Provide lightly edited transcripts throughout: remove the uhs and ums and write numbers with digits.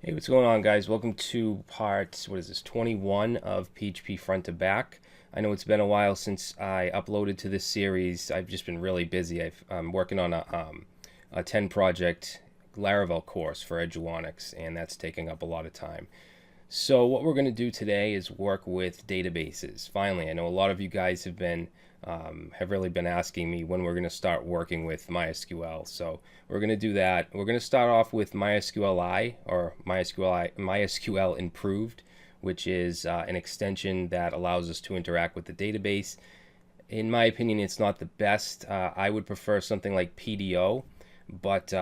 Hey, what's going on, guys? Welcome to part, what is this, 21 of PHP Front to Back. I know it's been a while since I uploaded to this series. I've just been really busy. I'm working on a 10 project Laravel course for Eduonics, and that's taking up a lot of time. So what we're going to do today is work with databases. Finally, I know a lot of you guys have really been asking me when we're going to start working with MySQL. So we're going to do that. We're going to start off with MySQLi, or MySQL Improved, which is an extension that allows us to interact with the database. In my opinion, it's not the best. I would prefer something like PDO, but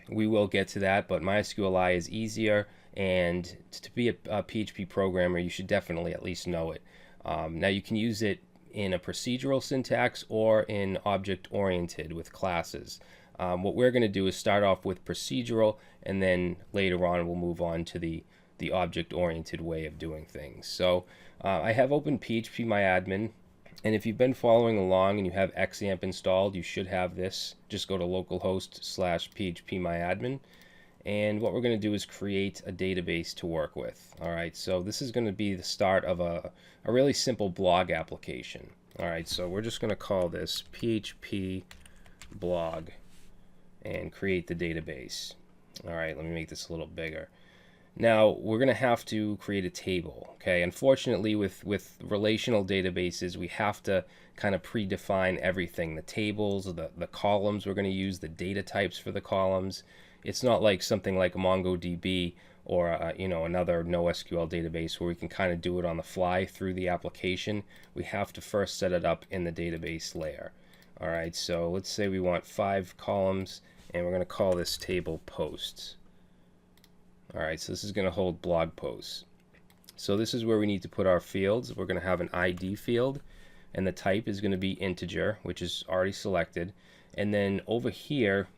we will get to that. But MySQLi is easier, and to be a PHP programmer, you should definitely at least know it. Now you can use it in a procedural syntax or in object-oriented with classes. What we're going to do is start off with procedural, and then later on we'll move on to the object-oriented way of doing things. So I have opened phpMyAdmin, and if you've been following along and you have XAMPP installed, you should have this. Just go to localhost/phpMyAdmin. And what we're going to do is create a database to work with. All right, so this is going to be the start of a really simple blog application. All right, so we're just going to call this PHP blog and create the database. All right, let me make this a little bigger. Now we're going to have to create a table. Okay, unfortunately with relational databases, we have to kind of predefine everything: the tables, the columns we're going to use, the data types for the columns. It's not like something like MongoDB or another NoSQL database where we can kind of do it on the fly through the application. We have to first set it up in the database layer. All right, so let's say we want 5 columns, and we're going to call this table posts. All right, so this is going to hold blog posts. So this is where we need to put our fields. We're going to have an ID field, and the type is going to be integer, which is already selected. And then over here,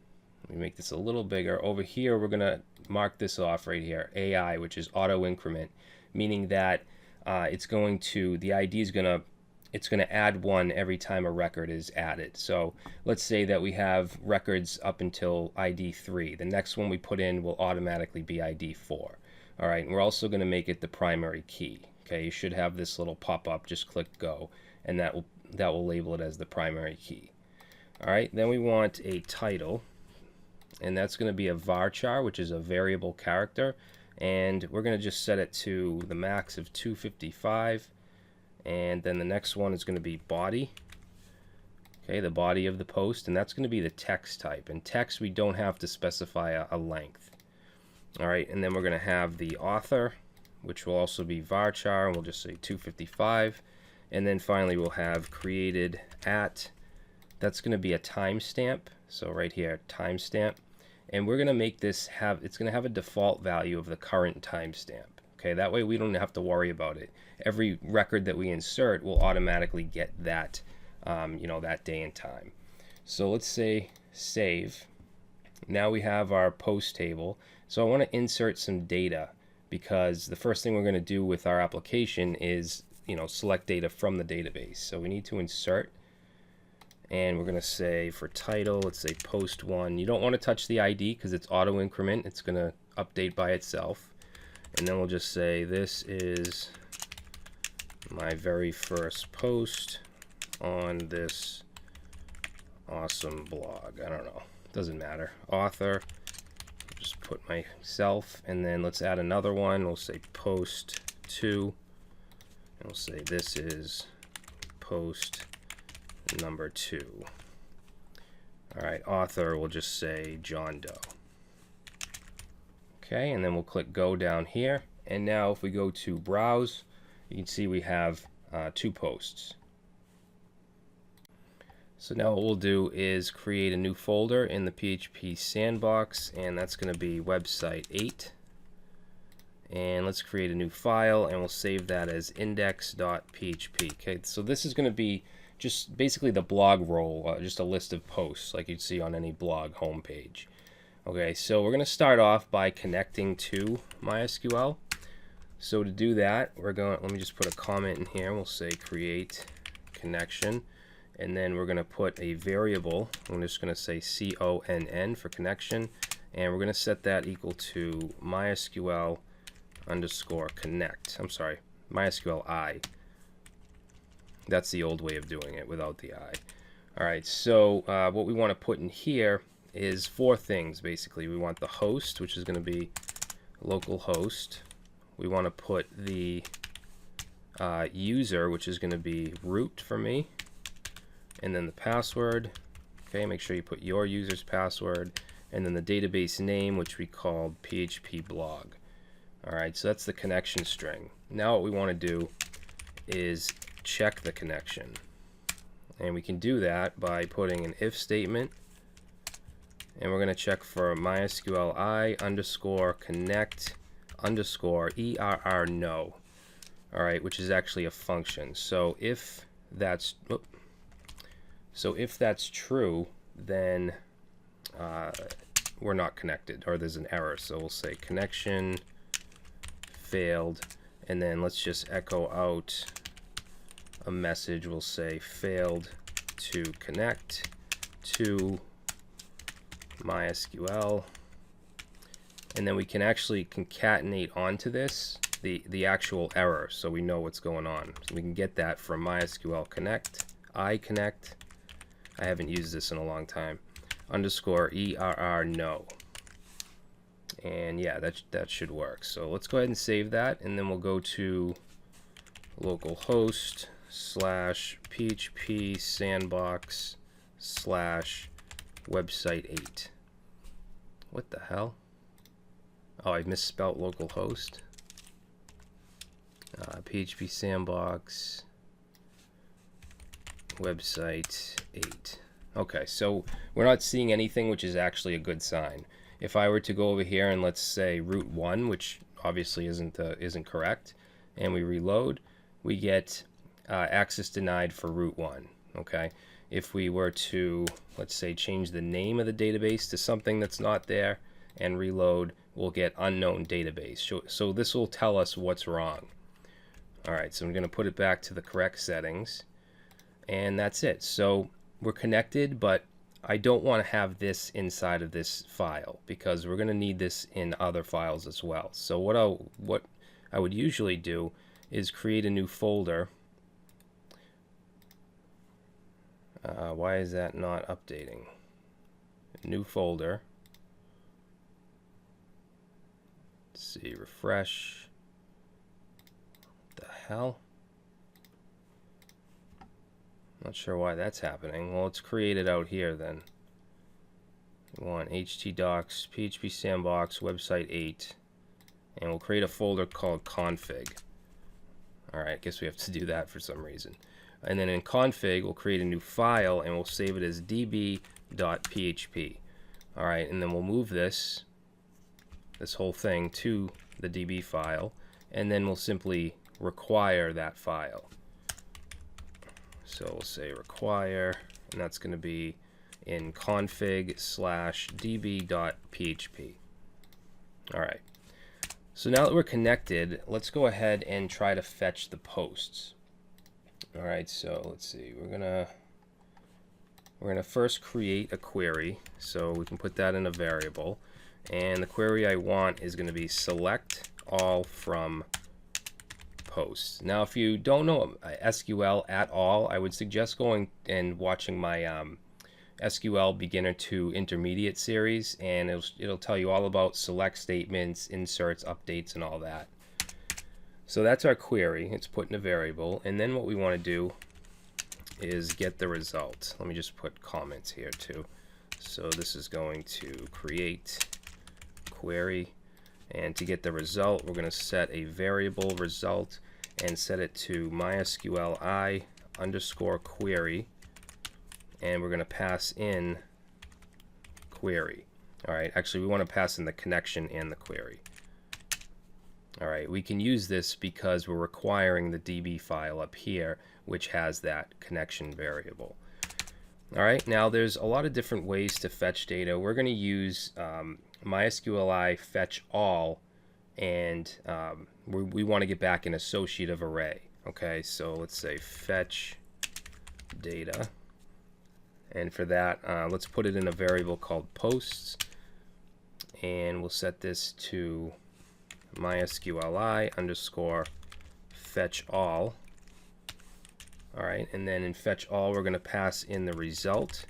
let me make this a little bigger. Over here, we're going to mark this off right here, AI, which is auto increment, meaning that the ID is going to add 1 every time a record is added. So let's say that we have records up until ID 3. The next one we put in will automatically be ID 4. All right, and we're also going to make it the primary key. Okay, you should have this little pop-up. Just click go, and that will label it as the primary key. All right, then we want a title, and that's going to be a varchar, which is a variable character, and we're going to just set it to the max of 255. And then the next one is going to be body. Okay, the body of the post, and that's going to be the text type. And text, we don't have to specify a length. All right, and then we're going to have the author, which will also be varchar, and we'll just say 255. And then finally we'll have created at. That's going to be a timestamp. So right here, timestamp. And we're going to make this it's going to have a default value of the current timestamp. Okay, that way we don't have to worry about it. Every record that we insert will automatically get that, that day and time. So let's say save. Now we have our post table. So I want to insert some data, because the first thing we're going to do with our application is, select data from the database. So we need to insert. And we're going to say for title, let's say post 1. You don't want to touch the ID because it's auto increment. It's going to update by itself. And then we'll just say this is my very first post on this awesome blog. I don't know. Doesn't matter. Author. Just put myself. And then let's add another one. We'll say post 2. And we'll say this is post number 2. All right, author, we'll just say John Doe. Okay, and then we'll click go down here. And now if we go to browse, you can see we have 2 posts. So now what we'll do is create a new folder in the PHP sandbox, and that's going to be website 8. And let's create a new file, and we'll save that as index.php. Okay, so this is going to be just basically the blog roll, just a list of posts like you'd see on any blog homepage. Okay, so we're going to start off by connecting to MySQL. So to do that, let me just put a comment in here. We'll say create connection, and then we're going to put a variable. I'm just going to say CONN for connection, and we're going to set that equal to MySQL underscore connect. I'm sorry, MySQLi. That's the old way of doing it without the I. All right, so what we want to put in here is 4 things basically. We want the host, which is going to be localhost. We want to put the user, which is going to be root for me, and then the password. Okay, make sure you put your user's password, and then the database name, which we called PHP blog. All right, so that's the connection string. Now what we want to do is check the connection, and we can do that by putting an if statement, and we're going to check for MySQLi underscore connect underscore err no. All right, which is actually a function. So if that's true, then we're not connected, or there's an error. So we'll say connection failed, and then let's just echo out a message. We'll say failed to connect to MySQL, and then we can actually concatenate onto this the actual error, so we know what's going on. So we can get that from MySQL connect, iConnect. I haven't used this in a long time. Underscore err no. And yeah, that should work. So let's go ahead and save that, and then we'll go to localhost / php sandbox / website 8. What the hell? Oh, I misspelled localhost. PHP sandbox website 8. Okay, so we're not seeing anything, which is actually a good sign. If I were to go over here and let's say root 1, which obviously isn't correct, and we reload, we get access denied for root 1. Okay, if we were to, let's say, change the name of the database to something that's not there and reload, we'll get unknown database. So this will tell us what's wrong. All right, so I'm going to put it back to the correct settings, and that's it. So we're connected, but I don't want to have this inside of this file because we're going to need this in other files as well. So what I would usually do is create a new folder. Why is that not updating? New folder. Let's see, refresh. What the hell? Not sure why that's happening. Well, let's create it out here then. We want htdocs, php sandbox, website 8, and we'll create a folder called config. All right, I guess we have to do that for some reason. And then in config, we'll create a new file and we'll save it as db.php. All right, and then we'll move this whole thing to the db file, and then we'll simply require that file. So we'll say require, and that's going to be in config / db.php. All right. So now that we're connected, let's go ahead and try to fetch the posts. All right. So let's see. We're gonna first create a query, so we can put that in a variable, and the query I want is going to be select all from posts. Now, if you don't know SQL at all, I would suggest going and watching my SQL beginner to intermediate series, and it'll tell you all about select statements, inserts, updates, and all that. So that's our query. It's put in a variable, and then what we want to do is get the result. Let me just put comments here too. So this is going to create query, and to get the result, we're going to set a variable result and set it to MySQLi underscore query, and we're going to pass in query. All right, actually we want to pass in the connection and the query. All right, we can use this because we're requiring the DB file up here, which has that connection variable. All right, now there's a lot of different ways to fetch data. We're going to use MySQLi fetch all, and we want to get back an associative array. Okay, so let's say fetch data, and for that let's put it in a variable called posts, and we'll set this to MySQLi underscore fetch all. All right, and then in fetch all we're going to pass in the result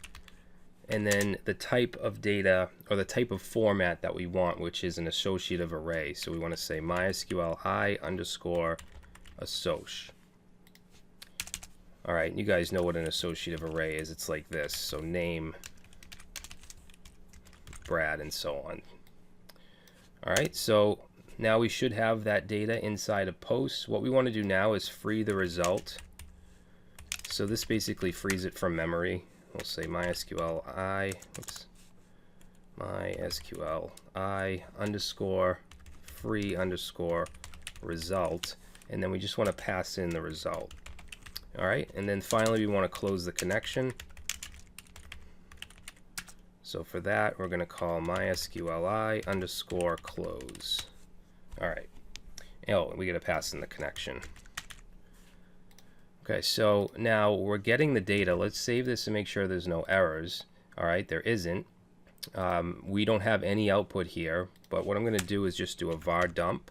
and then the type of data or the type of format that we want, which is an associative array. So we want to say MySQLi underscore assoc. All right, you guys know what an associative array is. It's like this. So name, Brad, and so on. All right, so now we should have that data inside of posts. What we want to do now is free the result. So this basically frees it from memory. We'll say MySQLi underscore free underscore result, and then we just want to pass in the result. All right, and then finally we want to close the connection. So for that we're going to call MySQLi underscore close. All right, oh, we got to pass in the connection. Okay, so now we're getting the data. Let's save this and make sure there's no errors. All right, there isn't. We don't have any output here, but what I'm going to do is just do a var dump.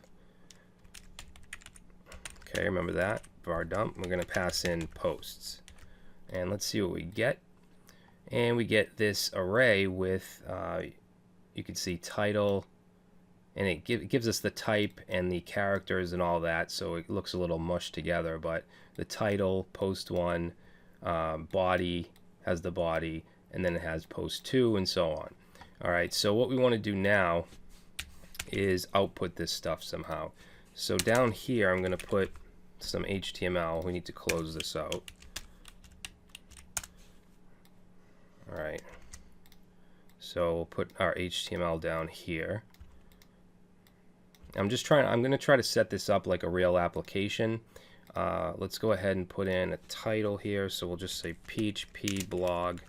Okay, remember that, var dump. We're going to pass in posts. And let's see what we get. And we get this array with, you can see title, and it gives us the type and the characters and all that, so it looks a little mushed together, but the title, post 1, body has the body, and then it has post 2, and so on. All right, so what we want to do now is output this stuff somehow. So down here I'm going to put some HTML. We need to close this out. All right, so we'll put our HTML down here. I'm going to try to set this up like a real application. Let's go ahead and put in a title here. So we'll just say PHP blog.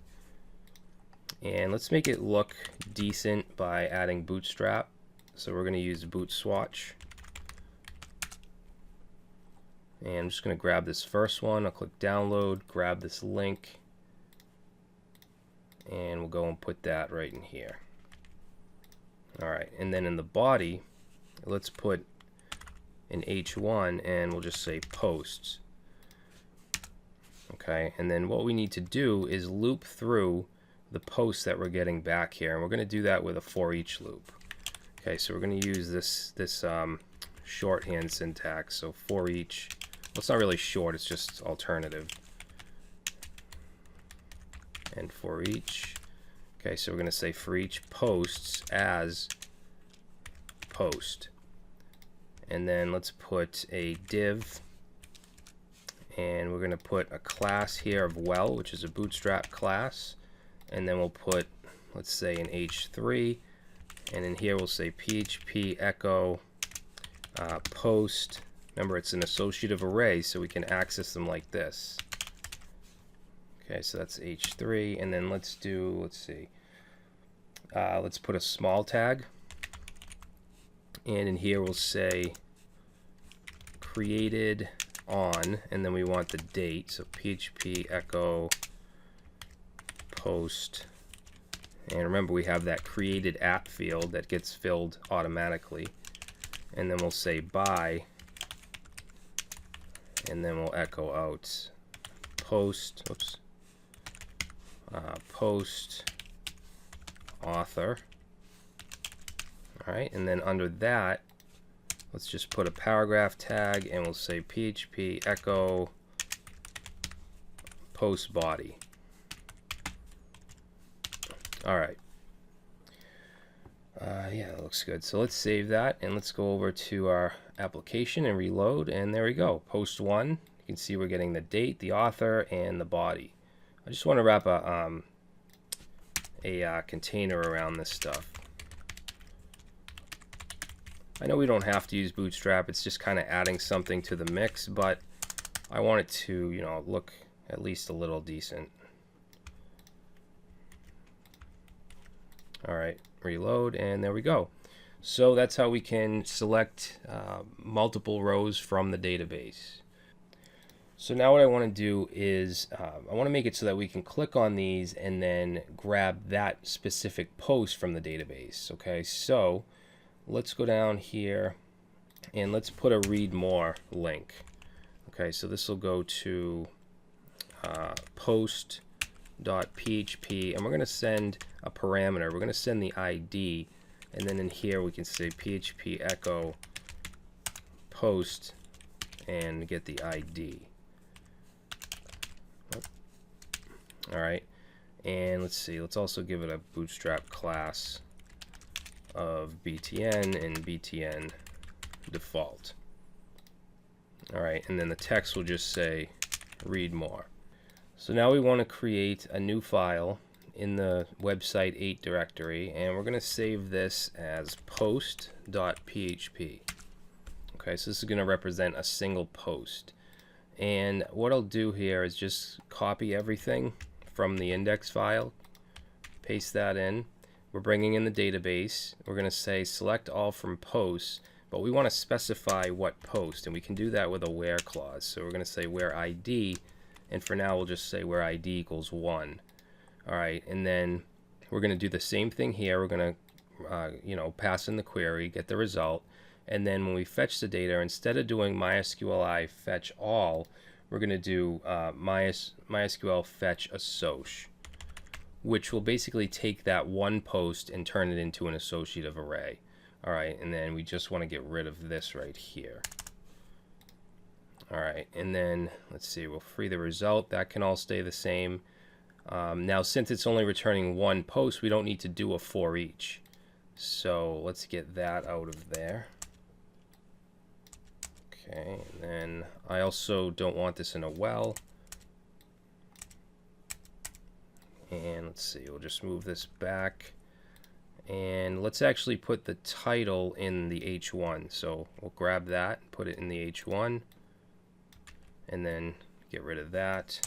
And let's make it look decent by adding Bootstrap. So we're going to use Bootswatch. And I'm just going to grab this first one. I'll click download, grab this link, and we'll go and put that right in here. All right, and then in the body, let's put an H1 and we'll just say posts. Okay, and then what we need to do is loop through the posts that we're getting back here, and we're going to do that with a for each loop. Okay, so we're going to use this shorthand syntax. So for each, well, it's not really short, it's just alternative. And for each, okay, so we're going to say for each posts as post. And then let's put a div, and we're going to put a class here of well, which is a Bootstrap class. And then we'll put, let's say, an H3, and in here we'll say PHP echo post. Remember, it's an associative array, so we can access them like this. Okay, so that's H3, and then let's put a small tag, and in here we'll say created on, and then we want the date, so PHP echo post, and remember we have that created at field that gets filled automatically, and then we'll say by, and then we'll echo out post, post author. All right, and then under that, let's just put a paragraph tag, and we'll say PHP echo post body. All right. Yeah, that looks good. So let's save that, and let's go over to our application and reload, and there we go. Post 1. You can see we're getting the date, the author, and the body. I just want to wrap a container around this stuff. I know we don't have to use Bootstrap. It's just kind of adding something to the mix, but I want it to, you know, look at least a little decent. All right, reload, and there we go. So that's how we can select multiple rows from the database. So now what I want to do is I want to make it so that we can click on these and then grab that specific post from the database. Okay, so let's go down here and let's put a read more link. Okay, so this will go to post.php, and we're going to send a parameter. We're going to send the ID, and then in here we can say php echo post and get the ID. All right, and let's see, let's also give it a bootstrap class of btn and btn default. All right, and then the text will just say read more. So now we want to create a new file in the website 8 directory, and we're going to save this as post.php. Okay, so this is going to represent a single post. And what I'll do here is just copy everything from the index file, paste that in. We're bringing in the database. We're going to say select all from posts, but we want to specify what post, and we can do that with a where clause. So we're going to say where ID, and for now we'll just say where ID equals 1. All right, and then we're going to do the same thing here. We're going to pass in the query, get the result, and then when we fetch the data, instead of doing MySQLi fetch all, we're going to do MySQL fetch assoc, which will basically take that one post and turn it into an associative array. All right, and then we just want to get rid of this right here. All right, and then let's see, we'll free the result. That can all stay the same. Now, since it's only returning one post, we don't need to do a for each. So let's get that out of there. Okay, and then I also don't want this in a well. And let's see, we'll just move this back. And let's actually put the title in the H1. So we'll grab that, put it in the H1, and then get rid of that.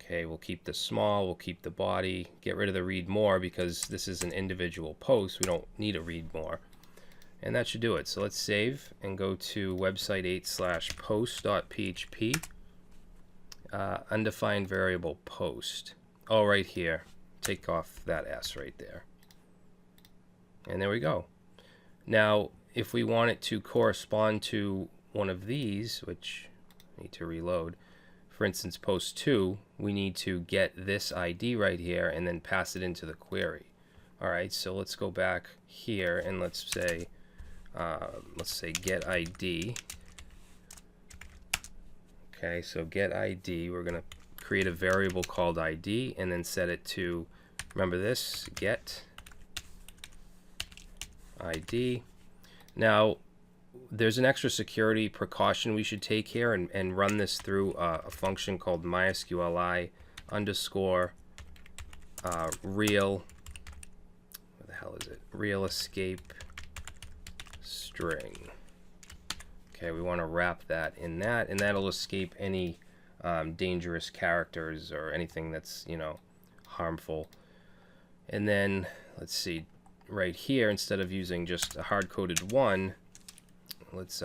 Okay, we'll keep the small, we'll keep the body, get rid of the read more because this is an individual post. We don't need a read more. And that should do it. So let's save and go to website 8/post.php, undefined variable post. Oh, right here. Take off that S right there. And there we go. Now, if we want it to correspond to one of these, which I need to reload, for instance, post 2, we need to get this ID right here and then pass it into the query. All right, so let's go back here and let's say get ID. Okay, so get ID, we're going to create a variable called ID and then set it to, remember this, get ID. Now, there's an extra security precaution we should take here and run this through a function called MySQLi underscore real, what the hell is it? Real escape string. Okay, we want to wrap that in that, and that'll escape any dangerous characters or anything that's, harmful. And then let's see, right here, instead of using just a hard-coded 1, let's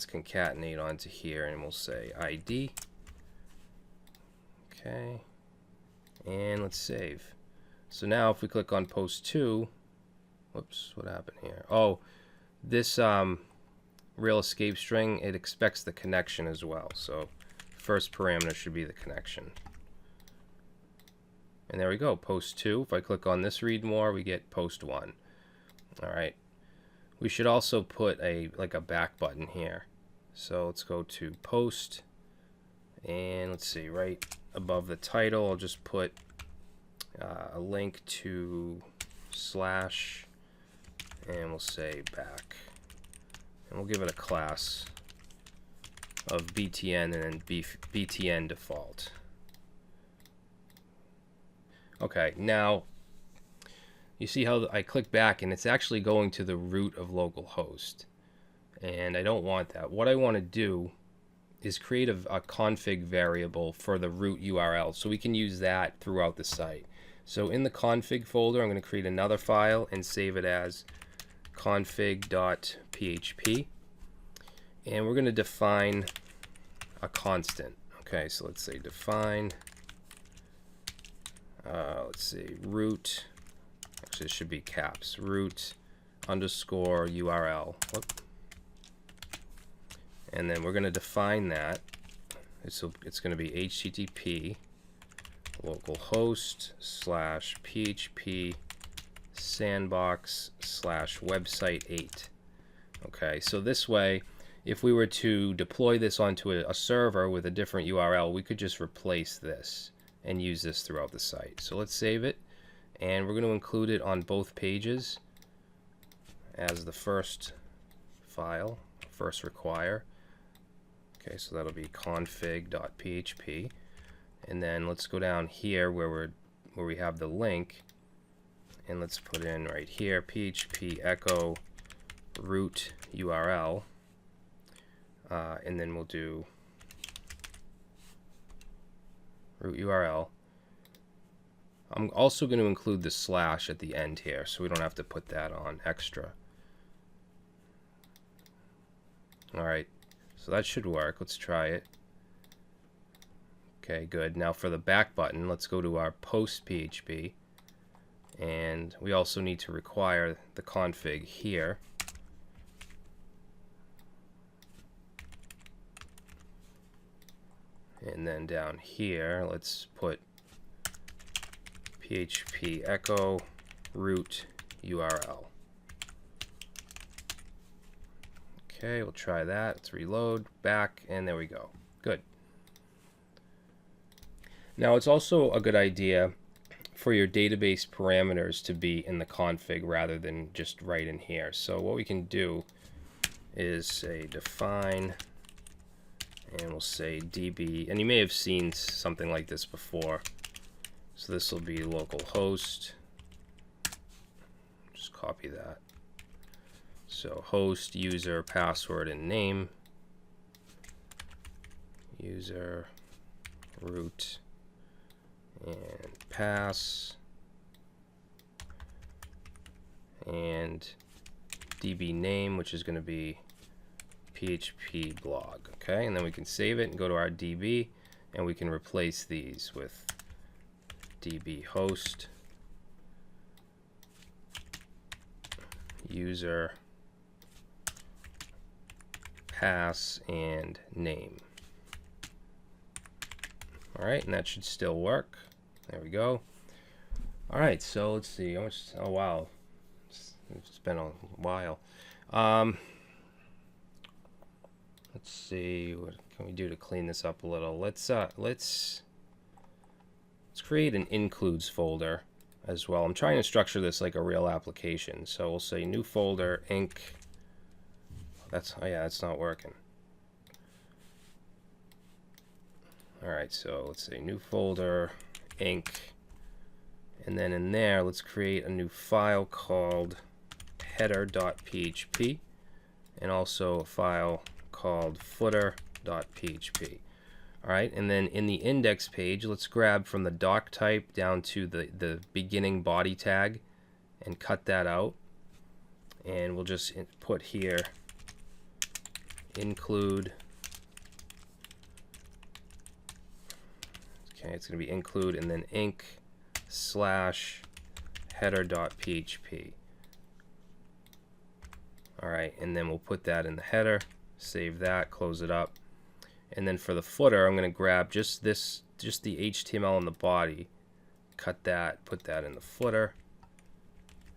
concatenate onto here and we'll say ID. Okay, and let's save. So now if we click on post 2, whoops, what happened here? Oh, this real escape string, it expects the connection as well. So first parameter should be the connection. And there we go, post 2. If I click on this read more, we get post 1. All right. We should also put like a back button here. So let's go to post, and let's see, right above the title, I'll just put a link to slash, and we'll say back. And we'll give it a class of btn and then btn default. Okay, now you see how I click back and it's actually going to the root of localhost, and I don't want that. What I want to do is create a config variable for the root URL so we can use that throughout the site. So in the config folder, I'm going to create another file and save it as config.php, and we're going to define a constant. Okay, so let's say define, let's see, root, actually it should be caps, root underscore URL. Whoop. And then we're going to define that. So it's going to be HTTP localhost / PHP sandbox / website 8. Okay, so this way, if we were to deploy this onto a server with a different URL, we could just replace this and use this throughout the site. So let's save it, and we're going to include it on both pages as the first file, first require. Okay, so that'll be config.php, and then let's go down here where we have the link, and let's put in right here PHP echo root URL, and then we'll do root URL. I'm also going to include the slash at the end here, so we don't have to put that on extra. Alright, so that should work. Let's try it. Okay, good. Now for the back button, let's go to our post PHP, and we also need to require the config here. And then down here, let's put PHP echo root URL. Okay, we'll try that. Let's reload, back, and there we go. Good. Now it's also a good idea for your database parameters to be in the config rather than just right in here. So what we can do is say define, and we'll say db, and you may have seen something like this before. So this will be localhost, just copy that. So host, user, password, and name, user, root, and pass, and db name, which is going to be PHP blog. Okay, and then we can save it and go to our DB, and we can replace these with DB host, user, pass, and name. Alright, and that should still work. There we go. Alright, so let's see. How much? Oh, wow. It's been a while. Let's see. What can we do to clean this up a little? Let's create an includes folder as well. I'm trying to structure this like a real application. So we'll say new folder, inc. Oh yeah, that's not working. Alright, so let's say new folder, inc, and then in there let's create a new file called header.php, and also a file called footer.php. Alright, and then in the index page, let's grab from the doc type down to the beginning body tag and cut that out, and we'll just put here include. Okay, it's going to be include and then inc / header.php. Alright, and then we'll put that in the header, save that, close it up. And then for the footer, I'm going to grab just the HTML in the body, cut that, put that in the footer,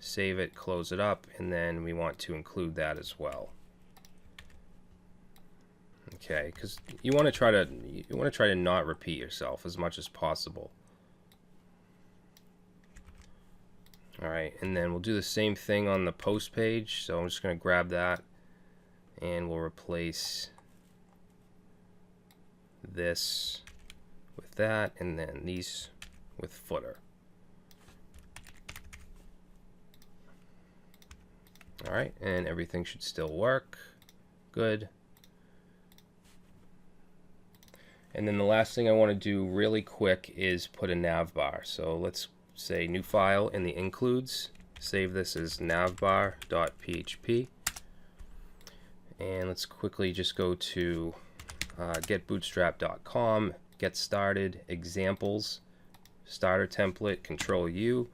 save it, close it up, and then we want to include that as well. Okay, because you want to try to not repeat yourself as much as possible. All right, and then we'll do the same thing on the post page. So I'm just going to grab that, and we'll replace this with that, and then these with footer. All right, and everything should still work. Good. And then the last thing I want to do really quick is put a navbar. So let's say new file in the includes, save this as navbar.php, and let's quickly just go to getbootstrap.com, get started, examples, starter template, Control U,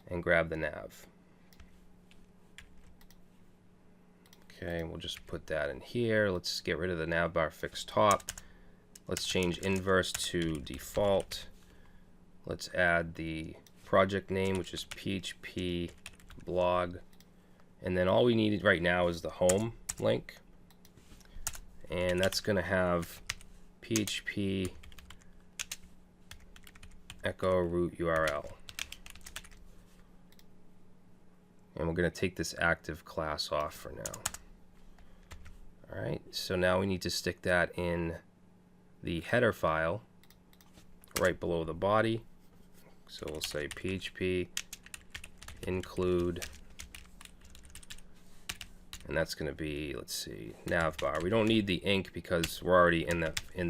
and grab the nav. Okay, we'll just put that in here. Let's get rid of the navbar fixed top. Let's change inverse to default. Let's add the project name, which is PHP blog. And then all we need right now is the home link. And that's going to have PHP echo root URL. And we're going to take this active class off for now. Alright, so now we need to stick that in the header file right below the body. So we'll say PHP include, and that's going to be, let's see, navbar. We don't need the inc because we're already in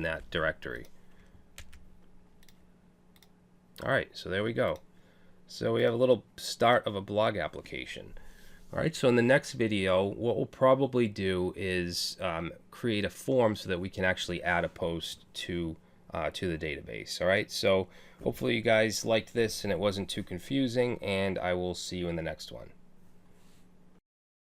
that directory. Alright, so there we go. So we have a little start of a blog application. Alright, so in the next video, what we'll probably do is create a form so that we can actually add a post to the database. Alright, so hopefully you guys liked this and it wasn't too confusing, and I will see you in the next one.